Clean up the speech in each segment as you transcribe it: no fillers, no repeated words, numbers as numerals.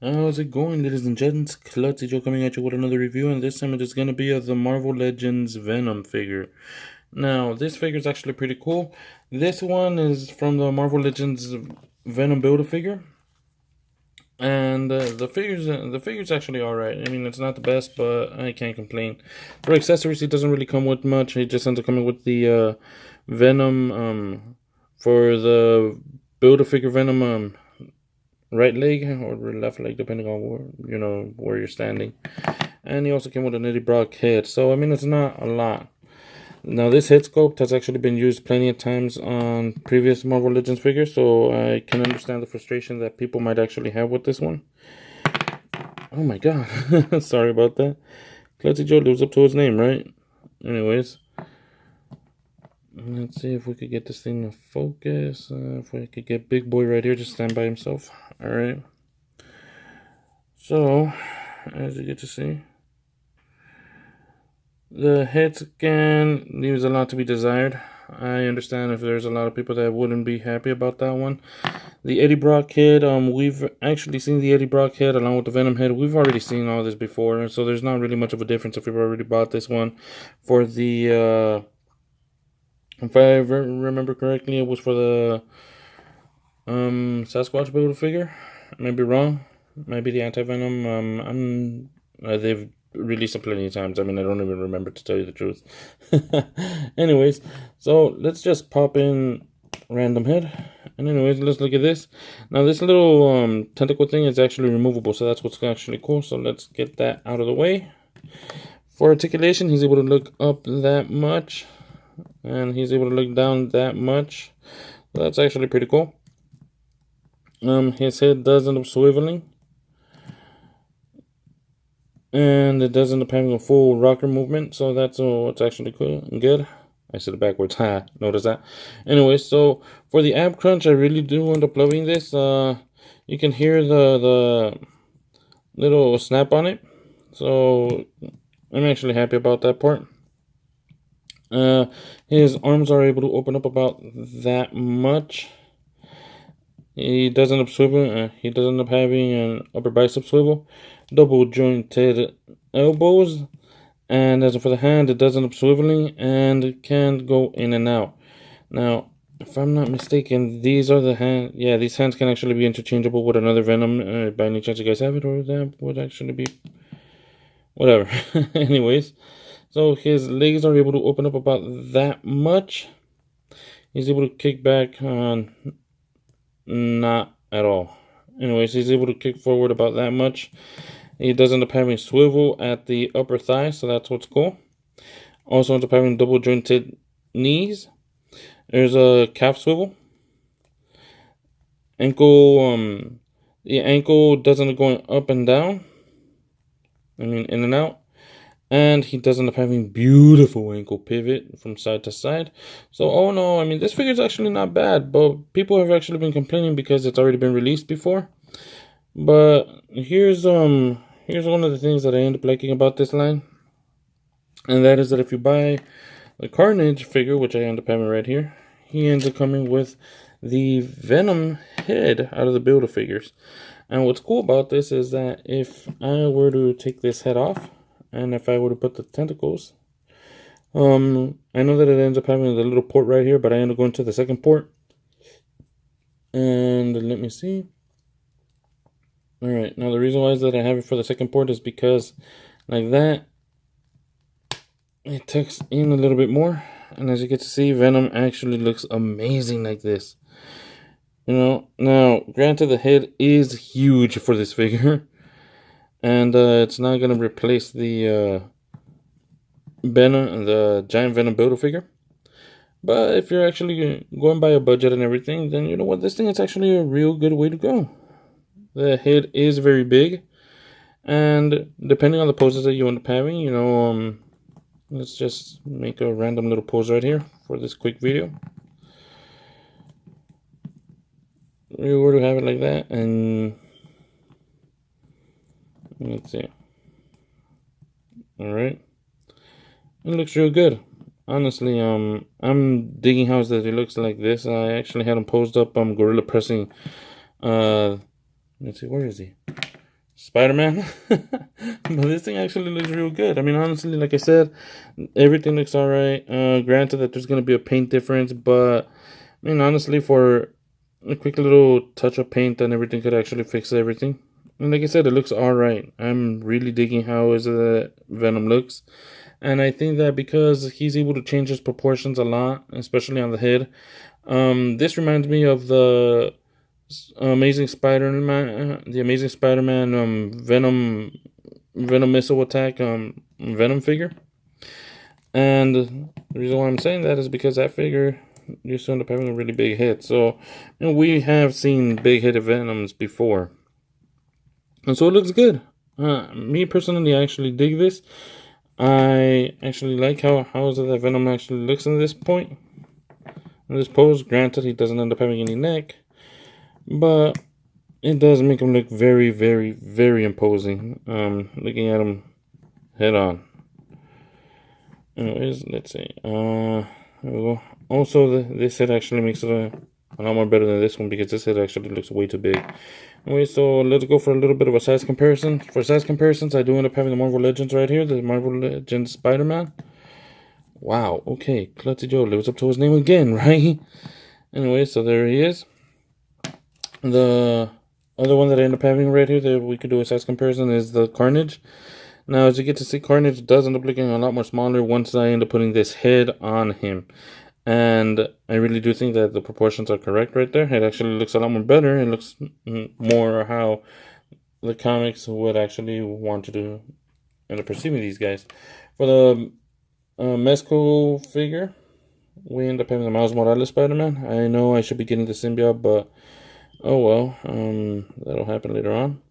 How's it going, ladies and gents? Klutzy Joe coming at you with another review, and this time it is going to be of the Marvel Legends Venom figure. Now, this figure is actually pretty cool. This one is from the Marvel Legends Venom Build-A-Figure, and the figure's actually all right. I mean, it's not the best, but I can't complain. For accessories, he doesn't really come with much. He just ends up coming with the Venom for the Build-A-Figure Venom right leg or left leg, depending on where you're standing. And he also came with an Eddie Brock head, so I mean it's not a lot. Now this head sculpt has actually been used plenty of times on previous Marvel Legends figures, so I can understand the frustration that people might actually have with this one. Oh my god, sorry about that. Klutzy Joe lives up to his name, right? Anyways, let's see if we could get this thing to focus. If we could get Big Boy right here, just stand by himself. Alright. So, as you get to see, the head scan leaves a lot to be desired. I understand if there's a lot of people that wouldn't be happy about that one. The Eddie Brock head, we've actually seen the Eddie Brock head along with the Venom head. We've already seen all this before, so there's not really much of a difference if you've already bought this one. For the, if I remember correctly, it was for the Sasquatch Build-A-Figure. I may be wrong. Maybe the anti-venom. They've released it plenty of times. I mean, I don't even remember, to tell you the truth. Anyways, so let's just pop in random head. And anyways, let's look at this. Now, this little tentacle thing is actually removable, so that's what's actually cool. So let's get that out of the way. For articulation, he's able to look up that much, and he's able to look down that much. So that's actually pretty cool. His head does end up swiveling, and it does end up having a full rocker movement, so that's what's actually cool and good. I said it backwards. Notice that. Anyway, so for the ab crunch, I really do end up loving this. You can hear the little snap on it, so I'm actually happy about that part. His arms are able to open up about that much. He does end up swiveling. He does end up having an upper bicep swivel, double jointed elbows, and as for the hand, it does end up swiveling and can go in and out. Now, if I'm not mistaken, these are the hand. Yeah, these hands can actually be interchangeable with another Venom. By any chance you guys have it, or that would actually be whatever. Anyways, so his legs are able to open up about that much. He's able to kick back on. Not at all. Anyways, he's able to kick forward about that much. He does end up having swivel at the upper thigh, so that's what's cool. Also ends up having double jointed knees. There's a calf swivel. Ankle, the ankle doesn't end up going up and down. I mean, in and out. And he does end up having beautiful ankle pivot from side to side. So, oh no, I mean, this figure is actually not bad, but people have actually been complaining because it's already been released before. But here's one of the things that I end up liking about this line. And that is that if you buy the Carnage figure, which I end up having right here, he ends up coming with the Venom head out of the Build-A-Figures. And what's cool about this is that if I were to take this head off, and if I were to put the tentacles, I know that it ends up having the little port right here, but I end up going to the second port. And let me see. Alright, now the reason why is that I have it for the second port is because, like that, it tucks in a little bit more. And as you get to see, Venom actually looks amazing like this. You know, now, granted, the head is huge for this figure. And it's not going to replace the Venom, the giant Venom Build-A-Figure. But if you're actually going by a budget and everything, then you know what? This thing is actually a real good way to go. The head is very big. And depending on the poses that you end up having, you know, let's just make a random little pose right here for this quick video. We were to have it like that, and let's see. Alright. It looks real good. Honestly, I'm digging how that it looks like this. I actually had him posed up gorilla pressing let's see, where is he? Spider-Man. But this thing actually looks real good. I mean, honestly, like I said, everything looks alright. Granted that there's going to be a paint difference, but I mean, honestly, for a quick little touch of paint and everything could actually fix everything. And like I said, it looks alright. I'm really digging how is it Venom looks. And I think that because he's able to change his proportions a lot, especially on the head, this reminds me of the Amazing Spider-Man, Venom missile attack, Venom figure. And the reason why I'm saying that is because that figure used to end up having a really big hit. So, you know, we have seen big hit Venoms before, and so it looks good. Me personally, I actually dig this. I actually like how is it that Venom actually looks in this point, in this pose. Granted, he doesn't end up having any neck, but it does make him look very, very, very imposing. Looking at him head on. Anyways, let's see. There we go. Also, this head actually makes it a lot more better than this one because this head actually looks way too big. Anyway, so let's go for a little bit of a size comparison. For size comparisons, I do end up having the Marvel Legends right here, the Marvel Legends Spider-Man. Wow, okay, Clutzy Joe lives up to his name again, right? Anyway, so there he is. The other one that I end up having right here that we could do a size comparison is the Carnage. Now, as you get to see, Carnage does end up looking a lot more smaller once I end up putting this head on him. And I really do think that the proportions are correct right there. It actually looks a lot more better. It looks more how the comics would actually want to do end up perceiving these guys. For the Mezco figure, we end up having the Miles Morales Spider-Man. I know I should be getting the symbiote, but oh well. That'll happen later on.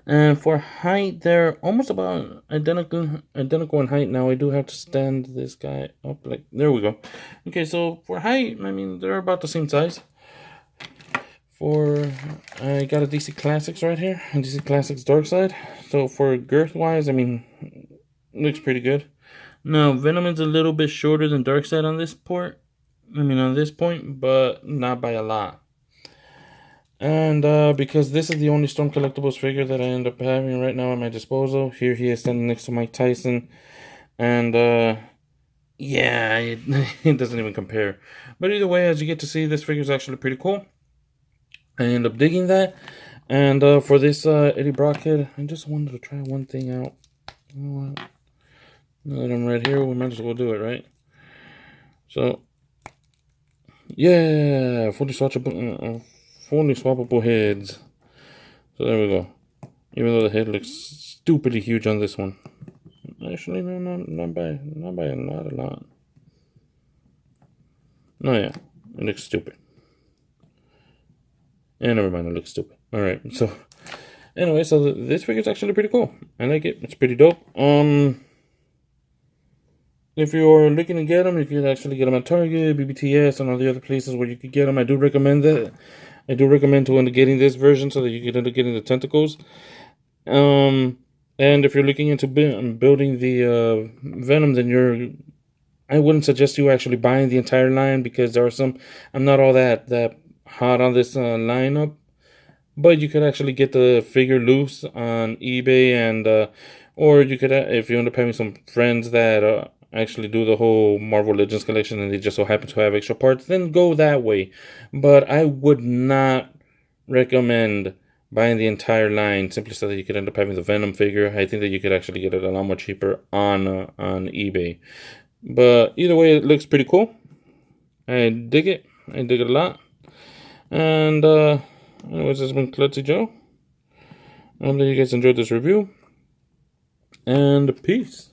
And for height, they're almost about identical in height. Now I do have to stand this guy up, like, there we go. Okay, so for height, I mean, they're about the same size. I got a DC Classics right here, DC Classics Dark Side. So for girth wise, I mean, looks pretty good. Now Venom is a little bit shorter than Darkseid on this point, but not by a lot. And because this is the only Storm Collectibles figure that I end up having right now at my disposal, here he is standing next to Mike Tyson. And yeah, it doesn't even compare. But either way, as you get to see, this figure is actually pretty cool. I end up digging that. And for this Eddie Brock head, I just wanted to try one thing out. You know what? Now that I'm right here, we might as well do it, right? So, yeah, fully swappable heads. So there we go. Even though the head looks stupidly huge on this one. Actually, no, not by a lot. No, yeah, it looks stupid. And never mind, it looks stupid. Alright, so anyway, so this figure's actually pretty cool. I like it. It's pretty dope. If you're looking to get them, you can actually get them at Target, BBTS, and all the other places where you could get them. I do recommend that. I do recommend to end up getting this version so that you can end up getting the tentacles. And if you're looking into building the Venom, then I wouldn't suggest you actually buying the entire line because there are some. I'm not all that hot on this lineup, but you could actually get the figure loose on eBay, and or you could, if you end up having some friends that actually do the whole Marvel Legends collection and they just so happen to have extra parts, then go that way. But I would not recommend buying the entire line simply so that you could end up having the Venom figure. I think that you could actually get it a lot more cheaper on eBay. But either way, it looks pretty cool. I dig it. I dig it a lot. And anyways, this has been Klutzy Joe. I hope that you guys enjoyed this review. And peace.